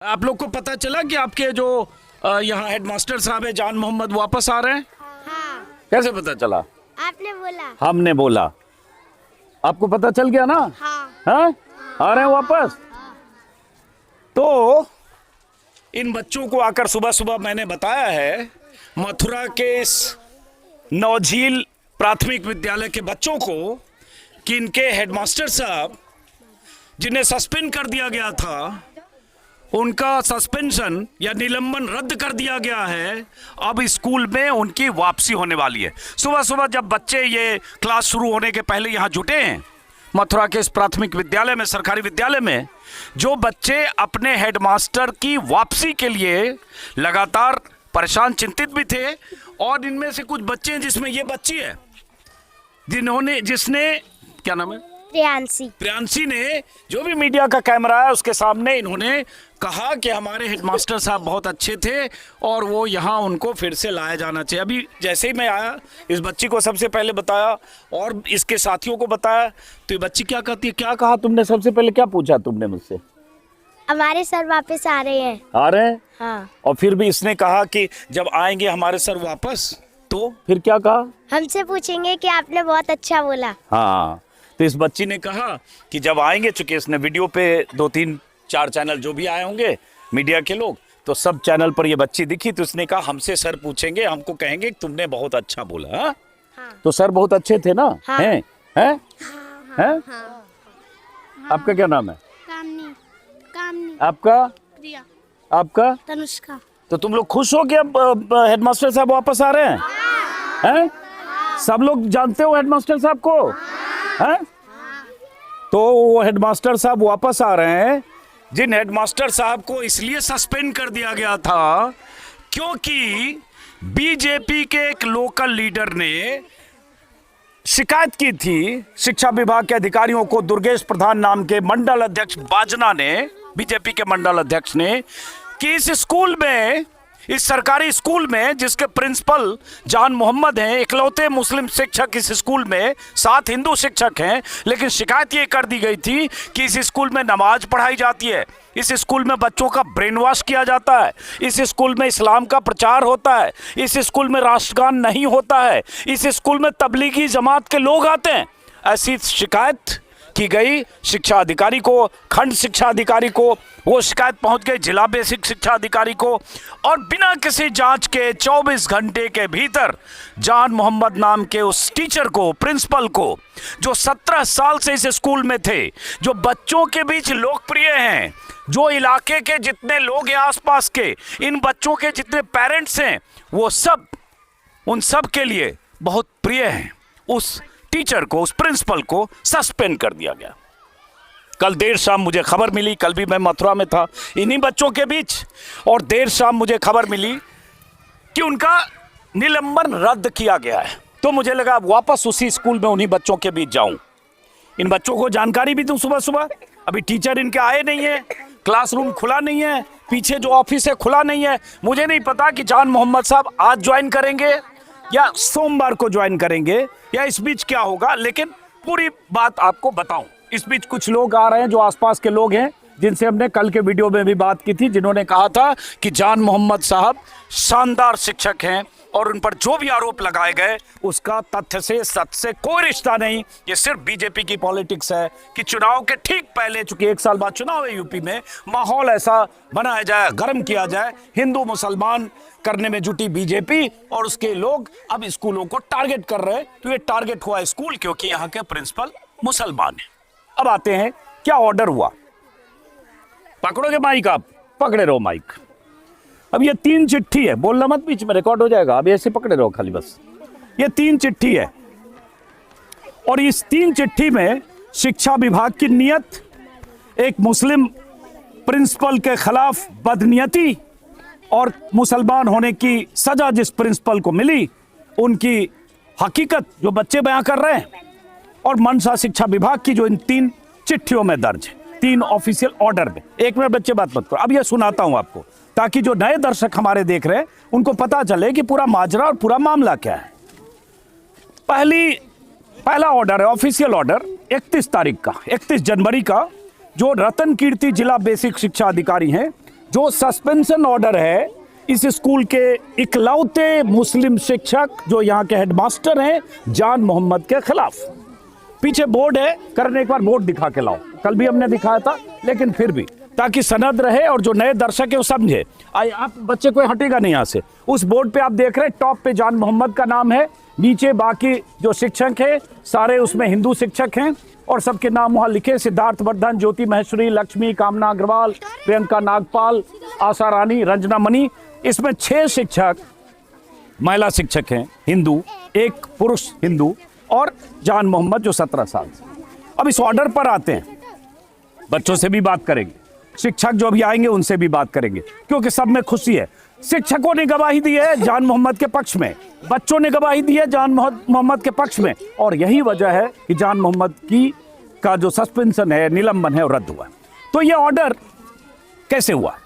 आप लोग को पता चला कि आपके जो यहाँ हेडमास्टर साहब है जान मोहम्मद वापस आ रहे हैं? हाँ। कैसे पता चला? आपने बोला। हमने बोला। आपको पता चल गया ना? हाँ। हाँ? आ रहे हैं वापस? तो इन बच्चों को आकर सुबह सुबह मैंने बताया है मथुरा के इस नौझील प्राथमिक विद्यालय के बच्चों को कि इनके हेडमास्टर साहब जिन्हें सस्पेंड कर दिया गया था उनका सस्पेंशन या निलंबन रद्द कर दिया गया है। अब स्कूल में उनकी वापसी होने वाली है। सुबह सुबह जब बच्चे ये क्लास शुरू होने के पहले यहाँ जुटे हैं मथुरा के इस प्राथमिक विद्यालय में, सरकारी विद्यालय में, जो बच्चे अपने हेडमास्टर की वापसी के लिए लगातार परेशान चिंतित भी थे, और इनमें से कुछ बच्चे हैं जिसमें ये बच्ची है जिसने क्या नाम है, प्रियांशी ने, जो भी मीडिया का कैमरा है उसके सामने इन्होंने कहा कि हमारे हेडमास्टर साहब बहुत अच्छे थे और वो यहाँ उनको फिर से लाया जाना चाहिए। अभी जैसे ही मैं आया इस बच्ची को सबसे पहले बताया और इसके साथियों को बताया तो ये बच्ची क्या कहती है, क्या कहा तुमने? सबसे पहले क्या पूछा तुमने मुझसे? हमारे सर वापस आ रहे हैं। आ रहे हैं? हाँ। और फिर भी इसने कहा कि जब आएंगे हमारे सर वापस तो फिर क्या कहा? हमसे पूछेंगे कि आपने बहुत अच्छा बोला। हाँ, तो इस बच्ची ने कहा कि जब आएंगे, चूंकि इसने वीडियो पे 2-3-4 चैनल जो भी आए होंगे मीडिया के लोग, तो सब चैनल पर ये बच्ची दिखी, तो इसने कहा हमसे सर पूछेंगे, हमको कहेंगे कि तुमने बहुत अच्छा बोला। हाँ? हाँ। तो सर बहुत अच्छे थे ना? हाँ। हैं? हैं? हैं? हाँ। आपका क्या नाम है? कामनी। आपका? प्रिया। आपका? तनुष्का। तो तुम लोग खुश हो कि अब हेडमास्टर साहब वापस आ रहे हैं? हैं? सब लोग जानते हो हेडमास्टर साहब को? हैं? तो वो हेडमास्टर साहब वापस आ रहे हैं, जिन हेडमास्टर साहब को इसलिए सस्पेंड कर दिया गया था क्योंकि बीजेपी के एक लोकल लीडर ने शिकायत की थी शिक्षा विभाग के अधिकारियों को। दुर्गेश प्रधान नाम के मंडल अध्यक्ष बाजना ने, बीजेपी के मंडल अध्यक्ष ने, कि इस स्कूल में, इस सरकारी स्कूल में जिसके प्रिंसिपल जान मोहम्मद हैं, इकलौते मुस्लिम शिक्षक इस स्कूल में, 7 हिंदू शिक्षक हैं, लेकिन शिकायत ये कर दी गई थी कि इस स्कूल में नमाज पढ़ाई जाती है, इस स्कूल में बच्चों का ब्रेन वॉश किया जाता है, इस स्कूल में इस्लाम का प्रचार होता है, इस स्कूल में राष्ट्रगान नहीं होता है, इस स्कूल में तबलीगी जमात के लोग आते हैं। ऐसी शिकायत की गई शिक्षा अधिकारी को, खंड शिक्षा अधिकारी को, वो शिकायत पहुंच गई जिला बेसिक शिक्षा अधिकारी को, और बिना किसी जांच के 24 घंटे के भीतर जान मोहम्मद नाम के उस टीचर को, प्रिंसिपल को, जो 17 साल से इस स्कूल में थे, जो बच्चों के बीच लोकप्रिय हैं, जो इलाके के जितने लोग हैं आसपास के, इन बच्चों के जितने पेरेंट्स हैं, वो सब, उन सब के लिए बहुत प्रिय हैं, उस टीचर को, उस प्रिंसिपल को सस्पेंड कर दिया गया। कल देर शाम मुझे खबर मिली, कल भी मैं मथुरा में था इन्हीं बच्चों के बीच, और देर शाम मुझे खबर मिली कि उनका निलंबन रद्द किया गया है। तो मुझे लगा अब वापस उसी स्कूल में उन्हीं बच्चों के बीच जाऊं, इन बच्चों को जानकारी भी दूं सुबह सुबह। अभी टीचर इनके आए नहीं है, क्लासरूम खुला नहीं है, पीछे जो ऑफिस है खुला नहीं है। मुझे नहीं पता कि जान मोहम्मद साहब आज ज्वाइन करेंगे या सोमवार को ज्वाइन करेंगे या इस बीच क्या होगा, लेकिन पूरी बात आपको बताऊं। इस बीच कुछ लोग आ रहे हैं जो आसपास के लोग हैं, जिनसे हमने कल के वीडियो में भी बात की थी, जिन्होंने कहा था कि जान मोहम्मद साहब शानदार शिक्षक हैं और उन पर जो भी आरोप लगाए गए उसका तथ्य से, सत्य से कोई रिश्ता नहीं। ये सिर्फ बीजेपी की पॉलिटिक्स है कि चुनाव के ठीक पहले, चूंकि 1 साल बाद चुनाव है यूपी में, माहौल ऐसा बनाया जाए, गर्म किया जाए, हिंदू मुसलमान करने में जुटी बीजेपी और उसके लोग अब स्कूलों को टारगेट कर रहे हैं। तो ये टारगेट हुआ स्कूल क्योंकि यहाँ के प्रिंसिपल मुसलमान है। अब आते हैं क्या ऑर्डर हुआ। पकड़ोगे माइक? आप पकड़े रहो माइक। अब ये 3 चिट्ठी है, बोलना मत, बीच में रिकॉर्ड हो जाएगा। अब ऐसे पकड़े रहो खाली बस। ये 3 चिट्ठी है और इस 3 चिट्ठी में शिक्षा विभाग की नियत, एक मुस्लिम प्रिंसिपल के खिलाफ बदनीयती और मुसलमान होने की सजा जिस प्रिंसिपल को मिली, उनकी हकीकत जो बच्चे बयां कर रहे हैं, और मनसा शिक्षा विभाग की जो इन 3 चिट्ठियों में दर्ज है, 3 ऑफिशियल ऑर्डर में। एक मिनट बच्चे बात मत करो, अब ये सुनाता हूं आपको, ताकि जो नए दर्शक हमारे देख रहे हैं उनको पता चले कि पूरा माजरा और पूरा मामला क्या है। पहला ऑर्डर है, ऑफिशियल ऑर्डर 31 तारीख का, 31 जनवरी का, जो रतन कीर्ति जिला बेसिक शिक्षा अधिकारी हैं जो सस्पेंशन ऑर्डर है इस स्कूल के इकलौते मुस्लिम शिक्षक जो यहाँ के हेडमास्टर हैं जान मोहम्मद के खिलाफ। पीछे बोर्ड है, करने एक बार बोर्ड दिखा के लाओ, कल भी हमने दिखाया था, लेकिन फिर भी ताकि सनद रहे और जो नए दर्शक है वो समझे। आप बच्चे कोई हटेगा नहीं यहाँ से। उस बोर्ड पे आप देख रहे हैं टॉप पे जान मोहम्मद का नाम है, नीचे बाकी जो शिक्षक हैं सारे उसमें हिंदू शिक्षक हैं और सबके नाम वहाँ लिखे, सिद्धार्थ वर्धन, ज्योति महेश्वरी, लक्ष्मी, कामना अग्रवाल, प्रियंका नागपाल, आशा रानी, रंजना मणि। इसमें 6 शिक्षक महिला शिक्षक हैं हिंदू, 1 पुरुष हिंदू और जान मोहम्मद जो 17 साल। अब इस ऑर्डर पर आते हैं, बच्चों से भी बात करेंगे, शिक्षक जो भी आएंगे उनसे भी बात करेंगे, क्योंकि सब में खुशी है। शिक्षकों ने गवाही दी है जान मोहम्मद के पक्ष में, बच्चों ने गवाही दी है जान मोहम्मद के पक्ष में, और यही वजह है कि जान मोहम्मद का जो सस्पेंशन है, निलंबन है, वो रद्द हुआ। तो ये ऑर्डर कैसे हुआ?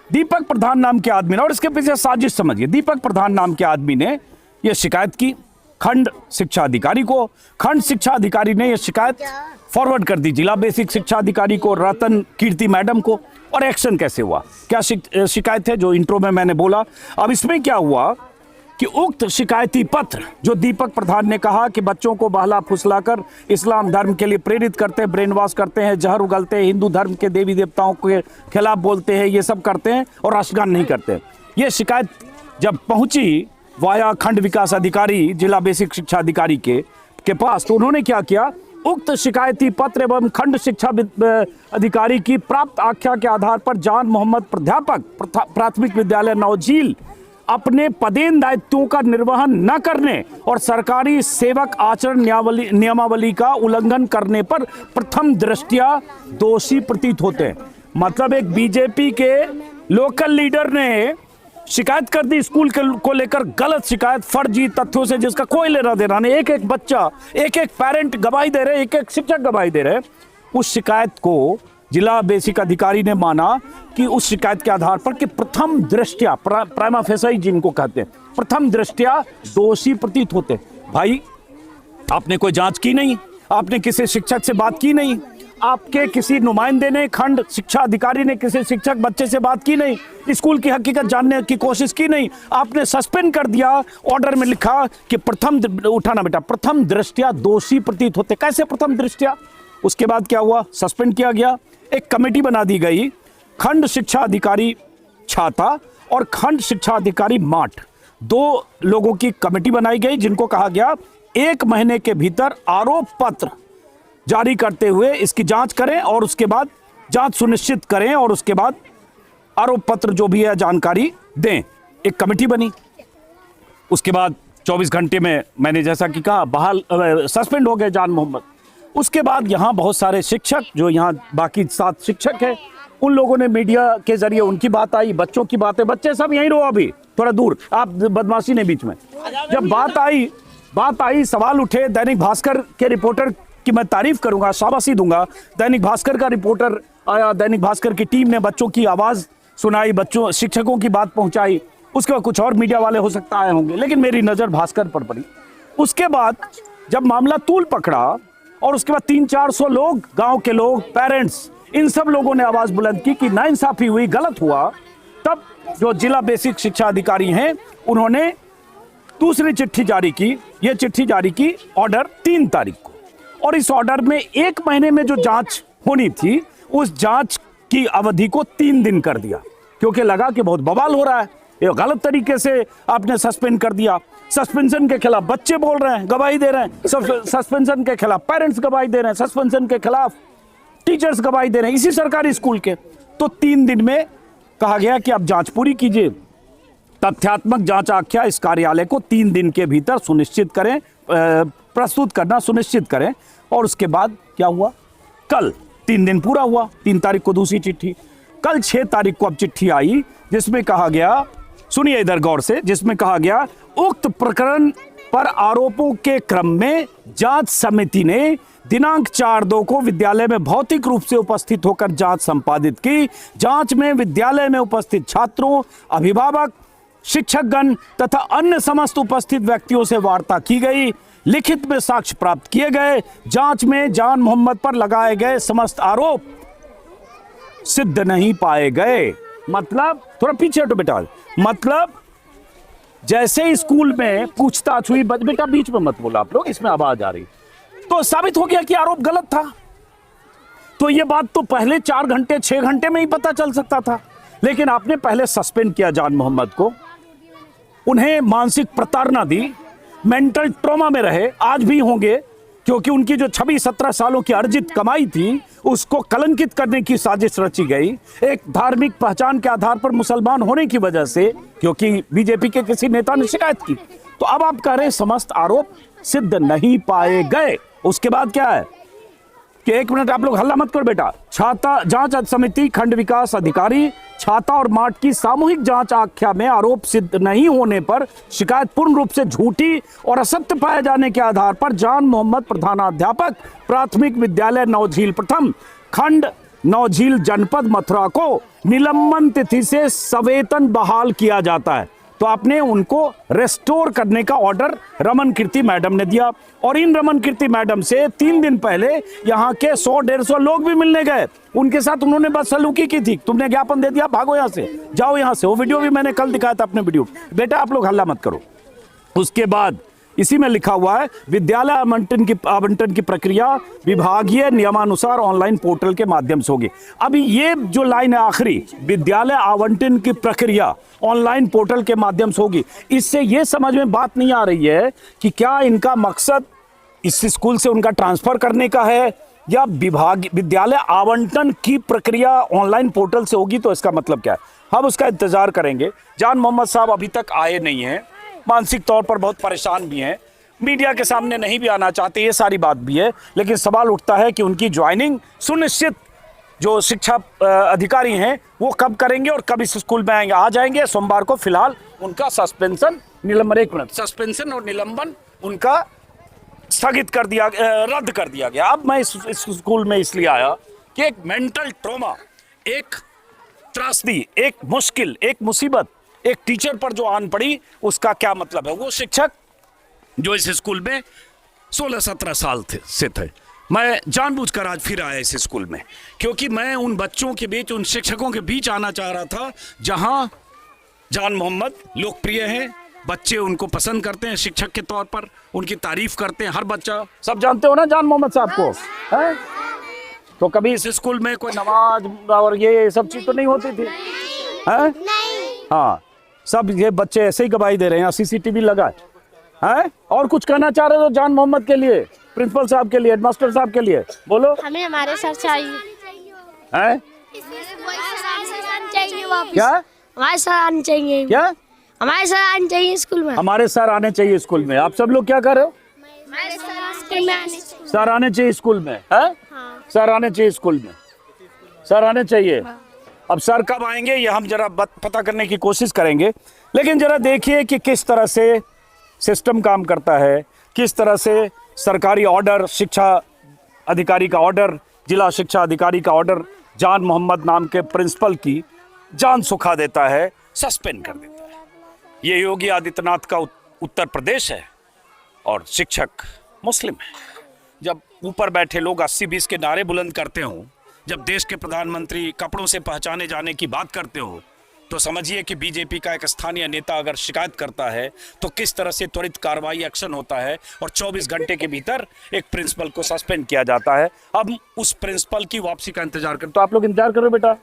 दीपक प्रधान नाम के आदमी ने, और इसके पीछे साजिश समझिए, दीपक प्रधान नाम के आदमी ने यह शिकायत की खंड शिक्षा अधिकारी को। खंड शिक्षा अधिकारी ने यह शिकायत फॉरवर्ड कर दी जिला बेसिक शिक्षा अधिकारी को, रतन कीर्ति मैडम को। और एक्शन कैसे हुआ, क्या शिकायत है जो इंट्रो में मैंने बोला। अब इसमें क्या हुआ कि उक्त शिकायती पत्र जो दीपक प्रधान ने कहा कि बच्चों को बहला फुसलाकर इस्लाम धर्म के लिए प्रेरित करते हैं, ब्रेन वॉश करते हैं, जहर उगलते हैं, हिंदू धर्म के देवी देवताओं के खिलाफ बोलते हैं, ये सब करते हैं और राष्ट्रगान नहीं करते। ये शिकायत जब पहुंची वाया खंड विकास अधिकारी जिला बेसिक शिक्षा अधिकारी के पास, तो उन्होंने क्या किया, उक्त शिकायती पत्र एवं खंड शिक्षा अधिकारी की प्राप्त आख्या के आधार पर जान मोहम्मद प्राध्यापक प्राथमिक विद्यालय नौझील अपने पदेन दायित्वों का निर्वहन न करने और सरकारी सेवक आचरण नियमावली का उल्लंघन करने पर प्रथम दृष्टया दोषी प्रतीत होते हैं। मतलब एक बीजेपी के लोकल लीडर ने शिकायत कर दी स्कूल को लेकर, गलत शिकायत, फर्जी तथ्यों से जिसका कोई लेना देना नहीं। एक एक बच्चा, एक एक पेरेंट गवाही दे रहे, एक एक शिक्षक गवाही दे रहे। उस शिकायत को जिला बेसिक अधिकारी ने माना कि उस शिकायत के आधार पर कि प्रथम दृष्टया, प्राइमा फेसाई जिनको कहते हैं, प्रथम दृष्टया दोषी प्रतीत होते। भाई आपने कोई जांच की नहीं, आपने किसी शिक्षक से बात की नहीं, आपके किसी नुमाइंदे ने, खंड शिक्षा अधिकारी ने किसी शिक्षक बच्चे से बात की नहीं, स्कूल की हकीकत जानने की कोशिश की नहीं, आपने सस्पेंड कर दिया। ऑर्डर में लिखा कि प्रथम, उठाना बेटा, प्रथम दृष्टया दोषी प्रतीत होते। कैसे प्रथम दृष्टया? उसके बाद क्या हुआ, सस्पेंड किया गया, एक कमेटी बना दी गई, खंड शिक्षा अधिकारी छाता और खंड शिक्षा अधिकारी माठ, 2 लोगों की कमेटी बनाई गई, जिनको कहा गया 1 महीने के भीतर आरोप पत्र जारी करते हुए इसकी जांच करें और उसके बाद जांच सुनिश्चित करें और उसके बाद आरोप पत्र जो भी है जानकारी दें। एक कमेटी बनी, उसके बाद 24 घंटे में मैंने जैसा कि कहा बहाल सस्पेंड हो गए जान मोहम्मद। उसके बाद यहाँ बहुत सारे शिक्षक जो यहाँ बाकी 7 शिक्षक हैं, उन लोगों ने मीडिया के जरिए उनकी बात आई, बच्चों की बातें, बच्चे सब यहीं रहो, अभी थोड़ा दूर, आप बदमाशी नहीं बीच में। जब बात आई सवाल उठे, दैनिक भास्कर के रिपोर्टर की मैं तारीफ करूंगा, शाबाशी दूंगा। दैनिक भास्कर का रिपोर्टर आया, दैनिक भास्कर की टीम ने बच्चों की आवाज सुनाई, बच्चों शिक्षकों की बात पहुंचाई। उसके बाद कुछ और मीडिया वाले हो सकता आए होंगे, लेकिन मेरी नजर भास्कर पर पड़ी। उसके बाद जब मामला तूल पकड़ा और उसके बाद 300-400 लोग, गांव के लोग, पेरेंट्स, इन सब लोगों ने आवाज बुलंद की कि नाइंसाफी हुई, गलत हुआ, तब जो जिला बेसिक शिक्षा अधिकारी हैं उन्होंने दूसरी चिट्ठी जारी की। यह चिट्ठी जारी की ऑर्डर 3 तारीख को, और इस ऑर्डर में 1 महीने में जो जांच होनी थी उस जांच की अवधि को 3 दिन कर दिया, क्योंकि लगा कि बहुत बवाल हो रहा है, ये गलत तरीके से आपने सस्पेंड कर दिया। सस्पेंशन के खिलाफ बच्चे बोल रहे हैं, गवाही दे रहे हैं, सस्पेंशन के खिलाफ पेरेंट्स गवाही दे रहे हैं, सस्पेंशन के खिलाफ टीचर्स गवाही दे रहे हैं, इसी सरकारी स्कूल के। तो 3 दिन में कहा गया कि अब जांच पूरी कीजिए, तथ्यात्मक जांच आख्या इस कार्यालय को 3 दिन के भीतर सुनिश्चित करें, प्रस्तुत करना सुनिश्चित करें। और उसके बाद क्या हुआ, कल 3 दिन पूरा हुआ, 3 तारीख को दूसरी चिट्ठी, कल 6 तारीख को अब चिट्ठी आई जिसमें कहा गया, सुनिए इधर गौर से, जिसमें कहा गया उक्त प्रकरण पर आरोपों के क्रम में जांच समिति ने दिनांक 4/2 को विद्यालय में भौतिक रूप से उपस्थित होकर जांच संपादित की। जांच में विद्यालय में उपस्थित छात्रों, अभिभावक, शिक्षकगण तथा अन्य समस्त उपस्थित व्यक्तियों से वार्ता की गई, लिखित में साक्ष्य प्राप्त किए गए। जांच में जान मोहम्मद पर लगाए गए समस्त आरोप सिद्ध नहीं पाए गए। मतलब थोड़ा पीछे हटो बेटा। मतलब जैसे स्कूल में पूछताछ हुई, बेटा बीच में मत बोला आप लोग, इसमें आवाज आ रही, तो साबित हो गया कि आरोप गलत था। तो ये बात तो पहले 4 घंटे 6 घंटे में ही पता चल सकता था, लेकिन आपने पहले सस्पेंड किया जान मोहम्मद को, उन्हें मानसिक प्रताड़ना दी, मेंटल ट्रॉमा में रहे, आज भी होंगे, क्योंकि उनकी जो 26-17 सालों की अर्जित कमाई थी उसको कलंकित करने की साजिश रची गई, एक धार्मिक पहचान के आधार पर मुसलमान होने की वजह से, क्योंकि बीजेपी के किसी नेता ने शिकायत की। तो अब आप कह रहे हैं समस्त आरोप सिद्ध नहीं पाए गए। उसके बाद क्या है कि 1 मिनट आप लोग हल्ला मत करो बेटा। छाता जांच समिति खंड विकास अधिकारी छाता और माट की सामूहिक जांच आख्या में आरोप सिद्ध नहीं होने पर शिकायत पूर्ण रूप से झूठी और असत्य पाए जाने के आधार पर जान मोहम्मद प्रधानाध्यापक प्राथमिक विद्यालय नौझील प्रथम खंड नौझील जनपद मथुरा को निलंबन तिथि से सवेतन बहाल किया जाता है। तो आपने उनको रेस्टोर करने का ऑर्डर रमन कीर्ति मैडम ने दिया, और इन रमन कीर्ति मैडम से 3 दिन पहले यहाँ के 100-150 लोग भी मिलने गए, उनके साथ उन्होंने बदसलूकी की थी। तुमने ज्ञापन दे दिया, भागो यहाँ से, जाओ यहाँ से। वो वीडियो भी मैंने कल दिखाया था अपने वीडियो। बेटा आप लोग हल्ला मत करो। उसके बाद इसी में लिखा हुआ है विद्यालय आवंटन की प्रक्रिया विभागीय नियमानुसार ऑनलाइन पोर्टल के माध्यम से होगी। अभी ये जो लाइन है आखिरी, विद्यालय आवंटन की प्रक्रिया ऑनलाइन पोर्टल के माध्यम से होगी, इससे ये समझ में बात नहीं आ रही है कि क्या इनका मकसद इस स्कूल से उनका ट्रांसफर करने का है, या विद्यालय आवंटन की प्रक्रिया ऑनलाइन पोर्टल से होगी। तो इसका मतलब क्या है, हम उसका इंतजार करेंगे। जान मोहम्मद साहब अभी तक आए नहीं हैं, मानसिक तौर पर बहुत परेशान भी हैं, मीडिया के सामने नहीं भी आना चाहते, ये सारी बात भी है। लेकिन सवाल उठता है कि उनकी ज्वाइनिंग सुनिश्चित जो शिक्षा अधिकारी हैं वो कब करेंगे और कब इस स्कूल में आएंगे। आ जाएंगे सोमवार को। फिलहाल उनका सस्पेंशन निलंबन, 1 मिनट, सस्पेंशन और निलंबन उनका स्थगित कर दिया, रद्द कर दिया गया। अब मैं इस स्कूल में इसलिए आया कि एक मेंटल ट्रॉमा, एक त्रासदी, एक मुश्किल, एक मुसीबत एक टीचर पर जो आन पड़ी, उसका क्या मतलब है। वो शिक्षक जो इस स्कूल में 16-17 साल से थे, मैं जानबूझकर आज फिर आया इस स्कूल में, क्योंकि मैं उन बच्चों के बीच, उन शिक्षकों के बीच आना चाह रहा था जहां जान मोहम्मद लोकप्रिय हैं, बच्चे उनको पसंद करते हैं, शिक्षक के तौर पर उनकी तारीफ करते हैं। हर बच्चा, सब जानते हो ना जान मोहम्मद साहब को, है? तो कभी इस स्कूल में कोई नमाज और ये सब चीज तो नहीं होती थी, है? हाँ, सब ये बच्चे ऐसे ही गवाही दे रहे हैं, CCTV लगा है। और कुछ कहना चाह रहे हो जान मोहम्मद के लिए, प्रिंसिपल साहब के लिए, हेडमास्टर साहब के लिए, बोलो। हमें हमारे सर चाहिए, हैं? क्या हमारे सर आने चाहिए, क्या हमारे सर आने चाहिए स्कूल में, हमारे सर आने चाहिए स्कूल में। आप सब लोग क्या कर रहे हो? हमारे सर स्कूल में आने चाहिए। सर आने चाहिए स्कूल में, है? हाँ। सर आने चाहिए स्कूल में, सर आने चाहिए। अब सर कब आएंगे ये हम जरा पता करने की कोशिश करेंगे। लेकिन जरा देखिए कि किस तरह से सिस्टम काम करता है, किस तरह से सरकारी ऑर्डर, शिक्षा अधिकारी का ऑर्डर, जिला शिक्षा अधिकारी का ऑर्डर जान मोहम्मद नाम के प्रिंसिपल की जान सुखा देता है, सस्पेंड कर देता है। ये योगी आदित्यनाथ का उत्तर प्रदेश है और शिक्षक मुस्लिम है। जब ऊपर बैठे लोग 80-20 के नारे बुलंद करते हो, जब देश के प्रधानमंत्री कपड़ों से पहचाने जाने की बात करते हो, तो समझिए कि बीजेपी का एक स्थानीय नेता अगर शिकायत करता है तो किस तरह से त्वरित कार्रवाई, एक्शन होता है और 24 घंटे के भीतर एक प्रिंसिपल को सस्पेंड किया जाता है। अब उस प्रिंसिपल की वापसी का इंतजार कर, तो आप लोग इंतजार करो बेटा।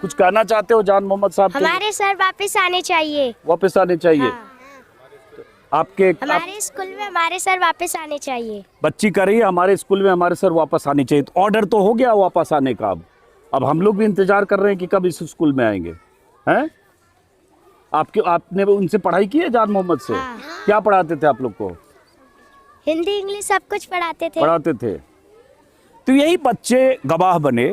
कुछ कहना चाहते हो जान मोहम्मद साहब? हमारे सर वापस आने चाहिए, वापस आने चाहिए। आपके हमारे स्कूल में हमारे सर वापस आने चाहिए। बच्ची कह रही है हमारे स्कूल में हमारे सर वापस आने चाहिए। तो ऑर्डर तो हो गया वापस आने का। अब हम लोग भी इंतजार कर रहे हैं कि कब इस स्कूल में आएंगे, हैं? आपने उनसे पढ़ाई की है जान मोहम्मद से? हाँ। क्या पढ़ाते थे आप लोग को? हिंदी इंग्लिश सब कुछ पढ़ाते थे। तो यही बच्चे गवाह बने,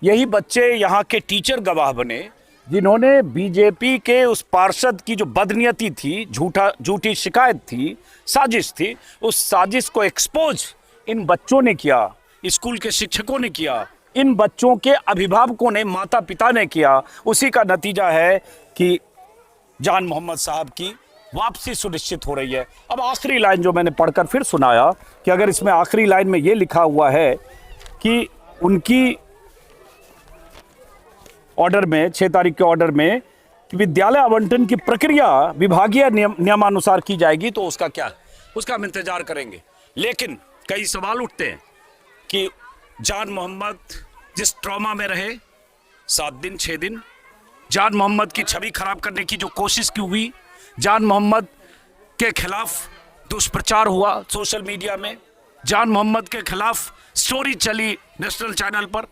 यही बच्चे यहाँ के टीचर गवाह बने, जिन्होंने बीजेपी के उस पार्षद की जो बदनीयती थी, झूठी शिकायत थी, साजिश थी, उस साजिश को एक्सपोज इन बच्चों ने किया, स्कूल के शिक्षकों ने किया, इन बच्चों के अभिभावकों ने, माता पिता ने किया। उसी का नतीजा है कि जान मोहम्मद साहब की वापसी सुनिश्चित हो रही है। अब आखिरी लाइन जो मैंने पढ़कर फिर सुनाया कि अगर इसमें आखिरी लाइन में ये लिखा हुआ है कि उनकी ऑर्डर में 6 तारीख के ऑर्डर में कि विद्यालय आवंटन की प्रक्रिया विभागीय नियमानुसार की जाएगी, तो उसका क्या, उसका हम इंतजार करेंगे। लेकिन कई सवाल उठते हैं कि जान मोहम्मद जिस ट्रॉमा में रहे 7 दिन 6 दिन, जान मोहम्मद की छवि खराब करने की जो कोशिश की हुई, जान मोहम्मद के खिलाफ दुष्प्रचार हुआ सोशल मीडिया में, जान मोहम्मद के खिलाफ स्टोरी चली नेशनल चैनल पर,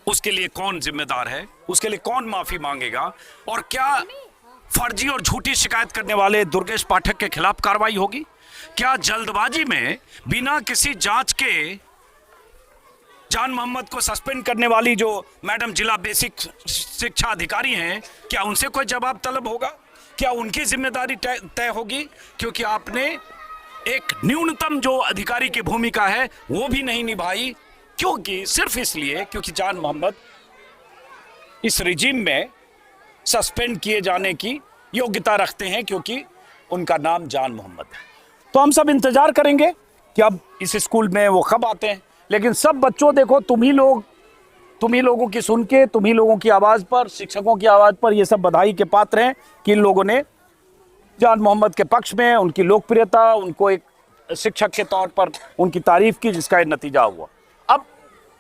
उसके लिए कौन जिम्मेदार है, उसके लिए कौन माफी मांगेगा, और क्या फर्जी और झूठी शिकायत करने वाले दुर्गेश पाठक के खिलाफ कार्रवाई होगी? क्या जल्दबाजी में बिना किसी जांच के जान मोहम्मद को सस्पेंड करने वाली जो मैडम जिला बेसिक शिक्षा अधिकारी हैं, क्या उनसे कोई जवाब तलब होगा? क्या उनकी जिम्मेदारी तय होगी? क्योंकि आपने एक न्यूनतम जो अधिकारी की भूमिका है वो भी नहीं निभाई, क्योंकि सिर्फ इसलिए क्योंकि जान मोहम्मद इस रिजीम में सस्पेंड किए जाने की योग्यता रखते हैं, क्योंकि उनका नाम जान मोहम्मद है। तो हम सब इंतजार करेंगे कि अब इस स्कूल में वो कब आते हैं। लेकिन सब बच्चों, देखो तुम ही लोगों की सुन के, तुम ही लोगों की आवाज़ पर, शिक्षकों की आवाज़ पर ये सब बधाई के पात्र हैं कि इन लोगों ने जान मोहम्मद के पक्ष में उनकी लोकप्रियता, उनको एक शिक्षक के तौर पर उनकी तारीफ की, जिसका ये नतीजा हुआ। अब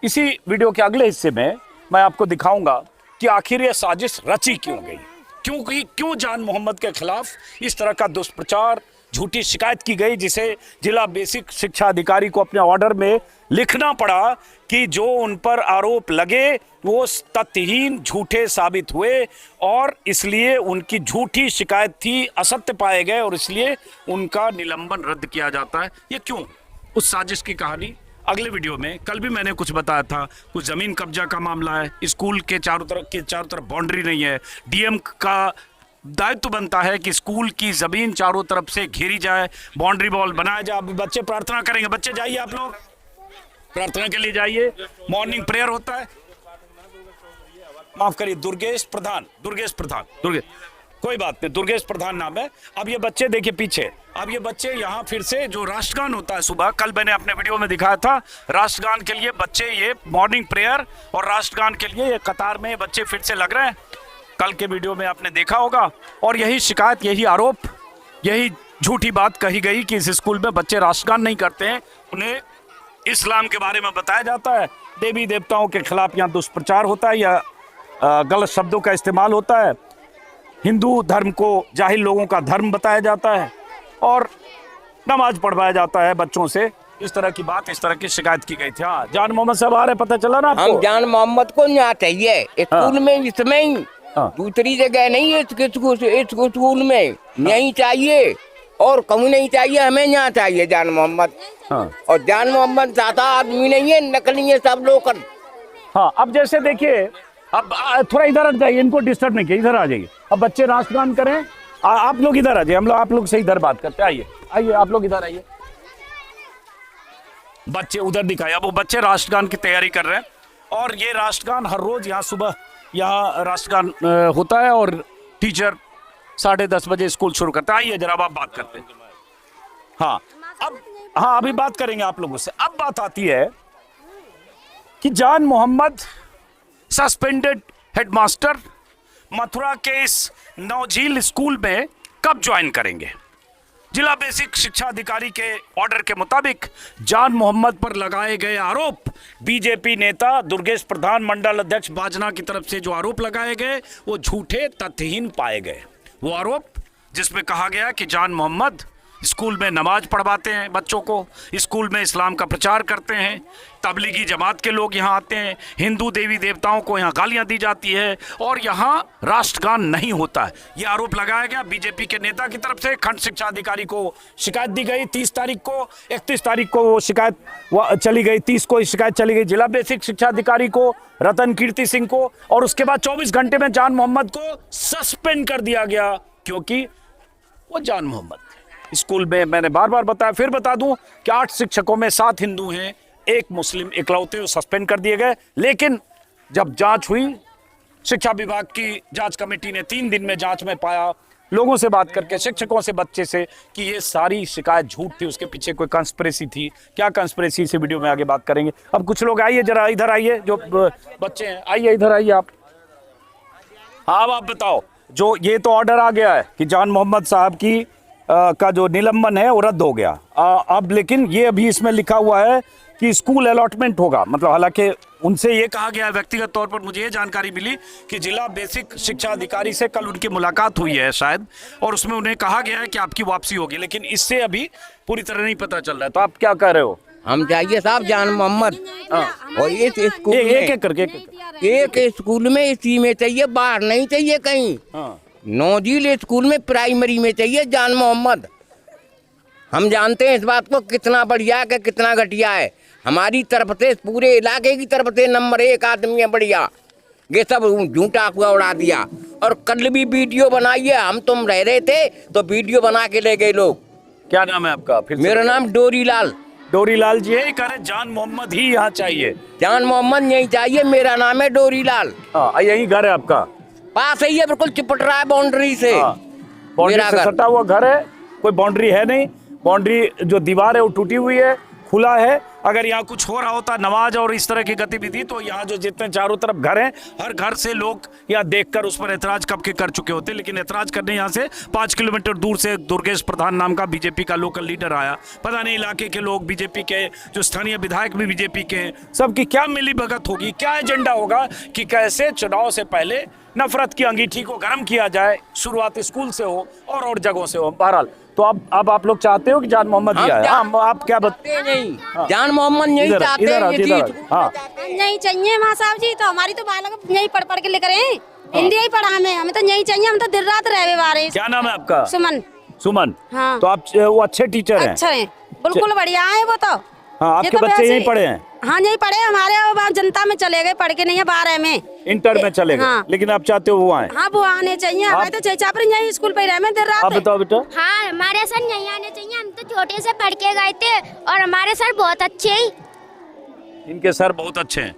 इसी वीडियो के अगले हिस्से में मैं आपको दिखाऊंगा कि आखिर ये साजिश रची क्यों गई, क्यों जान मोहम्मद के खिलाफ इस तरह का दुष्प्रचार, झूठी शिकायत की गई, जिसे जिला बेसिक शिक्षा अधिकारी को अपने ऑर्डर में लिखना पड़ा कि जो उन पर आरोप लगे वो तथ्यहीन, झूठे साबित हुए, और इसलिए उनकी झूठी शिकायत थी, असत्य पाए गए, और इसलिए उनका निलंबन रद्द किया जाता है। ये क्यों? उस साजिश की कहानी अगले वीडियो में, कल भी मैंने कुछ बताया था, कुछ जमीन कब्जा का मामला है, स्कूल के चारों तरफ बाउंड्री नहीं है, डीएम का दायित्व बनता है कि स्कूल की जमीन चारों तरफ से घेरी जाए, बाउंड्री वॉल बनाया जाए। अभी बच्चे प्रार्थना करेंगे, बच्चे जाइए, आप लोग प्रार्थना के लिए जाइए, मॉर्निंग प्रेयर होता है। माफ करिए, दुर्गेश प्रधान, कोई बात नहीं, दुर्गेश प्रधान नाम है। अब ये बच्चे देखिए पीछे, अब ये बच्चे यहाँ फिर से जो राष्ट्रगान होता है सुबह, कल मैंने अपने वीडियो में दिखाया था, राष्ट्रगान के लिए बच्चे ये मॉर्निंग प्रेयर और राष्ट्रगान के लिए ये कतार में बच्चे फिर से लग रहे हैं। कल के वीडियो में आपने देखा होगा, और यही शिकायत, यही आरोप, यही झूठी बात कही गई कि इस स्कूल में बच्चे राष्ट्रगान नहीं करते हैं, उन्हें इस्लाम के बारे में बताया जाता है, देवी देवताओं के खिलाफ यहाँ दुष्प्रचार होता है या गलत शब्दों का इस्तेमाल होता है, हिंदू धर्म को जाहिल लोगों का धर्म बताया जाता है, और नमाज पढ़वाया जाता है बच्चों से। इस तरह की बात, इस तरह की शिकायत की गई थी। हाँ, जान मोहम्मद साहब आ रहे, पता चला ना आपको? हम जान मोहम्मद को यहाँ चाहिए स्कूल में, इसमें ही, दूसरी जगह नहीं है। स्कूल में यहीं चाहिए और कहूँ नहीं चाहिए, हमें यहाँ चाहिए जान मोहम्मद। और जान मोहम्मद ज्यादा आदमी नहीं है, नकली है सब लोग। हाँ, अब जैसे देखिए, अब थोड़ा इधर हट जाइए, इनको डिस्टर्ब नहीं किया, इधर आ जाइए। अब बच्चे राष्ट्रगान करें, आप लोग इधर आ जाइए, हम लोग आप लोग से इधर बात करते हैं। आइए, आप लोग इधर आइए, बच्चे उधर दिखाए। अब वो बच्चे राष्ट्रगान की तैयारी कर रहे हैं, और ये राष्ट्रगान हर रोज यहाँ सुबह यहाँ राष्ट्रगान होता है, और टीचर 10:30 बजे स्कूल शुरू करता है। आइए जरा, अब आप बात करते हैं। हाँ, अभी बात करेंगे आप लोगों से। अब बात आती है कि जान मोहम्मद सस्पेंडेड हेडमास्टर मथुरा के इस नौझील स्कूल में कब ज्वाइन करेंगे? जिला बेसिक शिक्षा अधिकारी के ऑर्डर के मुताबिक जान मोहम्मद पर लगाए गए आरोप, बीजेपी नेता दुर्गेश प्रधान, मंडल अध्यक्ष बाजना की तरफ से जो आरोप लगाए गए वो झूठे, तथ्यहीन पाए गए। वो आरोप जिसमें कहा गया कि जान मोहम्मद स्कूल में नमाज पढ़वाते हैं बच्चों को, स्कूल में इस्लाम का प्रचार करते हैं, तबलीगी जमात के लोग यहाँ आते हैं, हिंदू देवी देवताओं को यहाँ गालियाँ दी जाती है, और यहाँ राष्ट्रगान नहीं होता है। ये आरोप लगाया गया बीजेपी के नेता की तरफ से। खंड शिक्षा अधिकारी को शिकायत दी गई 30 तारीख को, 31 तारीख को वो शिकायत चली गई, 30 को शिकायत चली गई जिला बेसिक शिक्षा अधिकारी को, रतन कीर्ति सिंह को, और उसके बाद 24 घंटे में जान मोहम्मद को सस्पेंड कर दिया गया, क्योंकि वो जान मोहम्मद स्कूल में, मैंने बार बार बताया, फिर बता दूं कि 8 शिक्षकों में 7 हिंदू हैं, 1 मुस्लिम, इकलौते सस्पेंड कर दिए गए। लेकिन जब जांच हुई, शिक्षा विभाग की जांच कमेटी ने 3 दिन में जांच में पाया, लोगों से बात करके, शिक्षकों से, बच्चे से, कि ये सारी शिकायत झूठ थी, उसके पीछे कोई कंस्पिरेसी थी। क्या कंस्पिरेसी, से वीडियो में आगे बात करेंगे। अब कुछ लोग आइए जरा, इधर आइए, जो बच्चे हैं, आइए इधर आइए, आप हाँ, अब आप बताओ, जो ये तो ऑर्डर आ गया है कि जान मोहम्मद साहब की का जो निलंबन है वो रद्द हो गया। अब लेकिन ये अभी इसमें लिखा हुआ है कि स्कूल अलॉटमेंट होगा, मतलब हालांकि उनसे ये कहा गया है, व्यक्तिगत तौर पर मुझे ये जानकारी मिली कि जिला बेसिक शिक्षा अधिकारी से कल उनकी मुलाकात हुई है शायद, और उसमें उन्हें कहा गया है कि आपकी वापसी होगी, लेकिन इससे अभी पूरी तरह नहीं पता चल रहा है। तो आप क्या कह रहे हो? हम चाहिए साहब जान मोहम्मद, और इस स्कूल एक में, एक करके एक स्कूल में इसी में चाहिए, बाहर नहीं चाहिए कहीं। नौजील स्कूल में प्राइमरी में चाहिए जान मोहम्मद। हम जानते हैं इस बात को कितना बढ़िया है कि कितना घटिया है। हमारी तरफ से, पूरे इलाके की तरफ से नंबर 1 आदमी है बढ़िया। ये सब झूठा हुआ उड़ा दिया। और कल भी वीडियो बनाई है, हम तुम रह रहे थे तो वीडियो बना के ले गए लोग। क्या नाम है आपका? फिर मेरा नाम डोरीलाल। डोरीलाल जी है, कह रहे जान मोहम्मद ही यहाँ चाहिए। जान मोहम्मद यही चाहिए। मेरा नाम है डोरीलाल। हाँ, यही घर है आपका? पास ही है, बिल्कुल चिपट रहा है बाउंड्री से। बाउंड्री से सटा हुआ घर है, कोई बाउंड्री है नहीं। बाउंड्री जो दीवार है वो टूटी हुई है, खुला है। अगर यहाँ कुछ हो रहा होता, नमाज और इस तरह की गतिविधि, तो यहाँ जो जितने चारों तरफ घर हैं, हर घर से लोग यहाँ देखकर उस पर ऐतराज कब के कर चुके होते। लेकिन ऐतराज करने यहाँ से 5 किलोमीटर दूर से दुर्गेश प्रधान नाम का बीजेपी का लोकल लीडर आया। पता नहीं इलाके के लोग बीजेपी के, जो स्थानीय विधायक भी बीजेपी के हैं, सबकी क्या मिली भगत होगी, क्या एजेंडा होगा कि कैसे चुनाव से पहले नफरत की अंगीठी को गर्म किया जाए। शुरुआत स्कूल से हो और जगहों से हो। बहरहाल, तो अब आप लोग चाहते हो कि जान मोहम्मद ही आए? हाँ, आप क्या बताते? नहीं, जान मोहम्मद नहीं चाहते। हाँ, नहीं चाहिए माँ साहब जी, तो हमारी तो बालक यही पढ़ पढ़ के लेकर हिंदी ही पढ़ा हमें तो यही चाहिए। हम तो दिन रात रहे बारे। क्या नाम है आपका? सुमन। सुमन। हाँ। तो आप वो अच्छे टीचर हैं? अच्छा है, बिल्कुल बढ़िया है वो तो। हाँ, आपके बच्चे यहीं पढ़े हैं? हाँ, यहीं पढ़े। हमारे जनता में चले गए, पढ़ के नहीं है 12 में, इंटर में चले गए। हाँ। लेकिन आप चाहते हो वो आए? हाँ, वो आने चाहिए। हमें तो चाचा यही स्कूल पे रहे दिन रात। आप बताओ बेटा। हाँ, हमारे सर नहीं आने चाहिए। हम तो छोटे से पढ़ के गए थे और हमारे सर बहुत अच्छे हैं। इनके सर बहुत अच्छे हैं।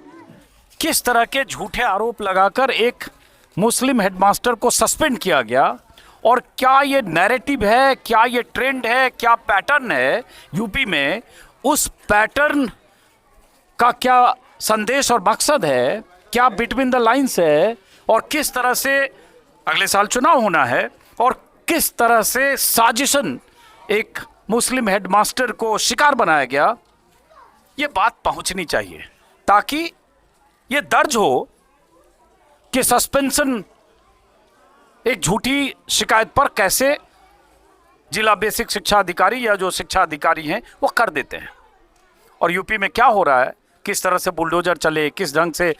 किस तरह के झूठे आरोप लगाकर एक मुस्लिम हेडमास्टर को सस्पेंड किया गया, और क्या ये नैरेटिव है, क्या ये ट्रेंड है, क्या पैटर्न है यूपी में? उस पैटर्न का क्या संदेश और मकसद है, क्या बिटवीन द लाइंस है, और किस तरह से अगले साल चुनाव होना है, और किस तरह से साजिशन एक मुस्लिम हेडमास्टर को शिकार बनाया गया, ये बात पहुंचनी चाहिए, ताकि ये दर्ज हो कि सस्पेंशन एक झूठी शिकायत पर कैसे जिला बेसिक शिक्षा अधिकारी या जो शिक्षा अधिकारी हैं वो कर देते हैं। और यूपी में क्या हो रहा है, किस तरह से बुलडोजर चले, किस ढंग से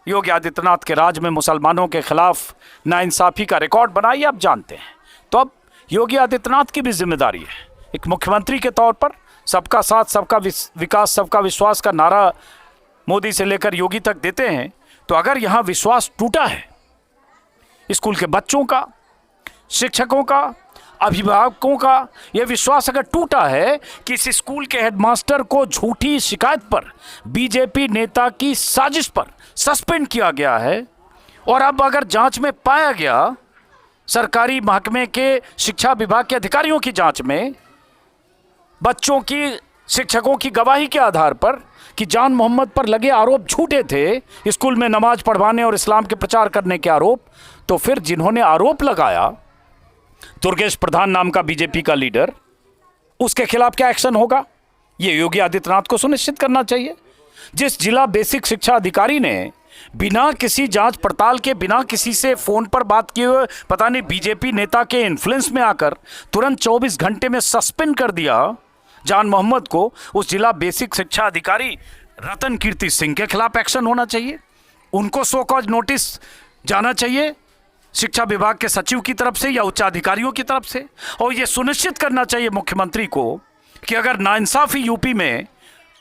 योगी आदित्यनाथ के राज में मुसलमानों के खिलाफ नाइंसाफी का रिकॉर्ड बना, ये आप जानते हैं। तो अब योगी आदित्यनाथ की भी जिम्मेदारी है, एक मुख्यमंत्री के तौर पर सबका साथ, सबका विकास, सबका विश्वास का नारा मोदी से लेकर योगी तक देते हैं। तो अगर यहाँ विश्वास टूटा है, स्कूल के बच्चों का, शिक्षकों का, अभिभावकों का, यह विश्वास अगर टूटा है कि इस स्कूल के हेडमास्टर को झूठी शिकायत पर, बीजेपी नेता की साजिश पर सस्पेंड किया गया है, और अब अगर जांच में पाया गया, सरकारी महकमे के शिक्षा विभाग के अधिकारियों की जांच में, बच्चों की, शिक्षकों की गवाही के आधार पर कि जान मोहम्मद पर लगे आरोप झूठे थे, स्कूल में नमाज पढ़वाने और इस्लाम के प्रचार करने के आरोप, तो फिर जिन्होंने आरोप लगाया, दुर्गेश प्रधान नाम का बीजेपी का लीडर, उसके खिलाफ क्या एक्शन होगा, ये योगी आदित्यनाथ को सुनिश्चित करना चाहिए। जिस जिला बेसिक शिक्षा अधिकारी ने बिना किसी जांच पड़ताल के, बिना किसी से फोन पर बात किए हुए, पता नहीं बीजेपी नेता के इन्फ्लुएंस में आकर तुरंत 24 घंटे में सस्पेंड कर दिया जान मोहम्मद को, उस जिला बेसिक शिक्षा अधिकारी रतन कीर्ति सिंह के खिलाफ एक्शन होना चाहिए। उनको सो कॉज नोटिस जाना चाहिए शिक्षा विभाग के सचिव की तरफ से या उच्चाधिकारियों की तरफ से, और यह सुनिश्चित करना चाहिए मुख्यमंत्री को कि अगर नाइंसाफी यूपी में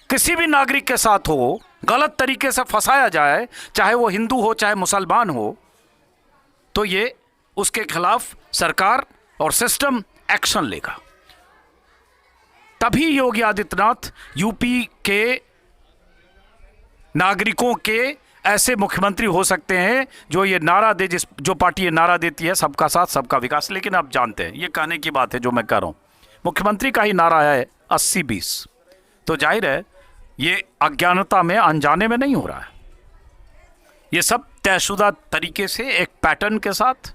किसी भी नागरिक के साथ हो, गलत तरीके से फंसाया जाए, चाहे वो हिंदू हो चाहे मुसलमान हो, तो ये उसके खिलाफ सरकार और सिस्टम एक्शन लेगा। तभी योगी आदित्यनाथ यूपी के नागरिकों के ऐसे मुख्यमंत्री हो सकते हैं जो ये नारा दे, जो पार्टी ये नारा देती है सबका साथ सबका विकास। लेकिन आप जानते हैं, ये कहने की बात है जो मैं कह रहा हूं, मुख्यमंत्री का ही नारा है 80-20, तो जाहिर है ये अज्ञानता में, अनजाने में नहीं हो रहा है, ये सब तयशुदा तरीके से, एक पैटर्न के साथ,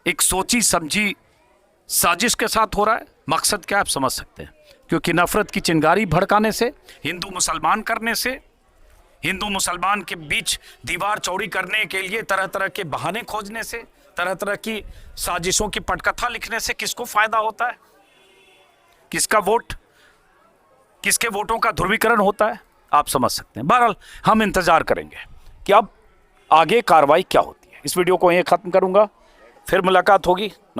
एक सोची समझी साजिश के साथ हो रहा है। मकसद क्या आप समझ सकते हैं, क्योंकि नफरत की चिंगारी भड़काने से, हिंदू मुसलमान करने से, हिंदू मुसलमान के बीच दीवार चौड़ी करने के लिए तरह तरह के बहाने खोजने से, तरह तरह की साजिशों की पटकथा लिखने से किसको फायदा होता है, किसका वोट, किसके वोटों का ध्रुवीकरण होता है, आप समझ सकते हैं। बहरहाल हम इंतजार करेंगे कि अब आगे कार्रवाई क्या होती है। इस वीडियो को यहीं खत्म करूंगा, फिर मुलाकात होगी। नमस्कार।